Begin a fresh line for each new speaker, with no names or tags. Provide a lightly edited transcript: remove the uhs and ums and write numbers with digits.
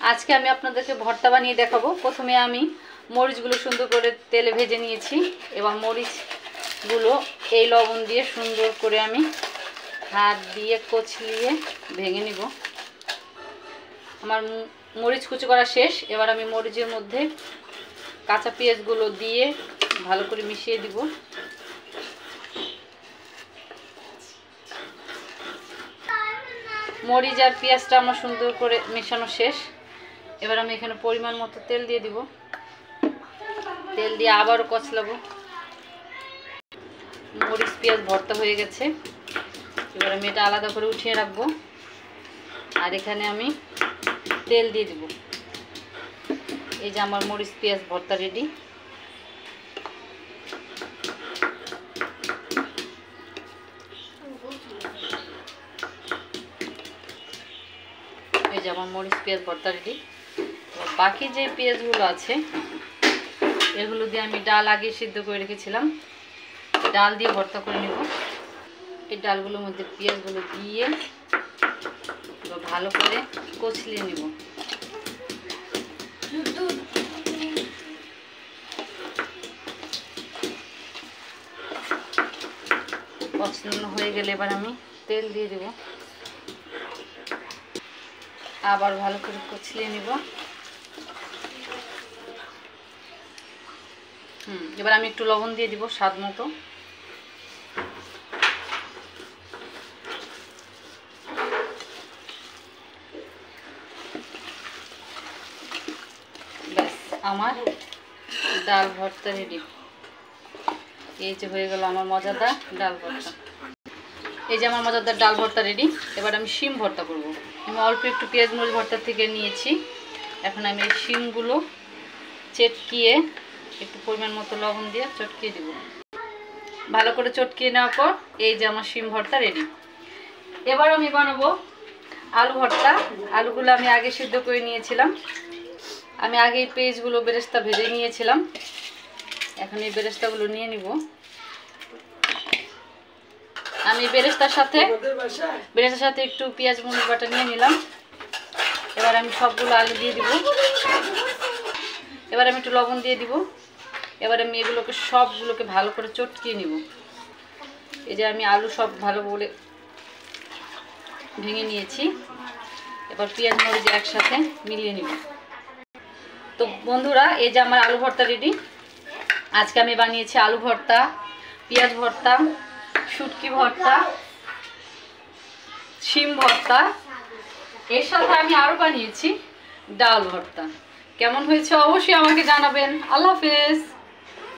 আজকে আমি আপনাদেরকে ভর্তা বানিয়ে দেখাবো। প্রথমে আমি মরিচগুলো সুন্দর করে তেলে ভেজে নিয়েছি। এবার মরিচগুলো এই লবণ দিয়ে সুন্দর করে আমি হাত দিয়ে কচলিয়ে ভেঙে নিব। আমার মরিচ কুচি করা শেষ। এবার আমি মরিচের মধ্যে কাঁচা পেঁয়াজগুলো দিয়ে ভালো করে মিশিয়ে দিব। মরিচ আর পেঁয়াজটা আমার সুন্দর করে মেশানো শেষ। এবার আমি এখানে পরিমাণ মতো তেল দিয়ে দিব। তেল দিয়ে আবারও কচলাবো। মরিচ পেঁয়াজ ভর্তা হয়ে গেছে। এবার আমি এটা আলাদা করে উঠিয়ে রাখবো। আর এখানে আমি তেল দিয়ে দিব। এই যে আমার মরিচ পেঁয়াজ ভর্তা রেডি। এই যে আমার মরিচ পেঁয়াজ ভর্তা রেডি। বাকি যে পেঁয়াজগুলো আছে এগুলো দিয়ে আমি ডাল আগে সিদ্ধ করে রেখেছিলাম। ডাল দিয়ে ভর্তা করে নেব। এই ডালগুলোর মধ্যে পেঁয়াজগুলো দিয়ে ভালো করে কচলিয়ে নেব। কচলানো হয়ে গেলে এবার আমি তেল দিয়ে দেব। আবার ভালো করে কচলিয়ে নিব। এবার আমি একটু লবণ দিয়ে দিব স্বাদ মতো। ব্যাস আমার ডাল ভর্তা রেডি। এই যে হয়ে গেল আমার মজাদার ডাল ভর্তা। এই যে আমার মজাদার ডাল ভর্তা রেডি। এবার আমি শিম ভর্তা করব। আমি অল্প একটু পেঁয়াজ মরিচ ভর্তা থেকে নিয়েছি। এখন আমি এই শিমগুলো চেটকিয়ে একটু পরিমাণ মতো লবণ দিয়ে চটকিয়ে দেব। ভালো করে চটকিয়ে নেওয়ার পর এই যে আমার শিম ভর্তা রেডি। এবার আমি বানাবো আলু ভর্তা। আলুগুলো আমি আগে সিদ্ধ করে নিয়েছিলাম। আমি আগে এই পেঁয়াজগুলো বেরেস্তা ভেজে নিয়েছিলাম। এখন এই বেরেস্তাগুলো নিয়ে নিব। আমি বেরেস্তার সাথে একটু পেঁয়াজ মরিচ বাটা নিয়ে নিলাম। এবার আমি সবগুলো আলু দিয়ে দিব। এবার আমি একটু লবণ দিয়ে দিব। এবার আমি এগুলোকে সবগুলোকে ভালো করে চটকিয়ে নিব। এই যে আমি আলু সব ভালো করে ভেঙে নিয়েছি। এবার পেঁয়াজ মরিচ একসাথে মিলিয়ে নিব। তো বন্ধুরা, এই যে আমার আলু ভর্তা রেডি। আজকে আমি বানিয়েছি আলু ভর্তা, পেঁয়াজ ভর্তা, শুটকি ভর্তা, শিম ভর্তা। এর সাথে আমি আরও বানিয়েছি ডাল ভর্তা। কেমন হয়েছে অবশ্যই আমাকে জানাবেন। আল্লাহ হাফেজ।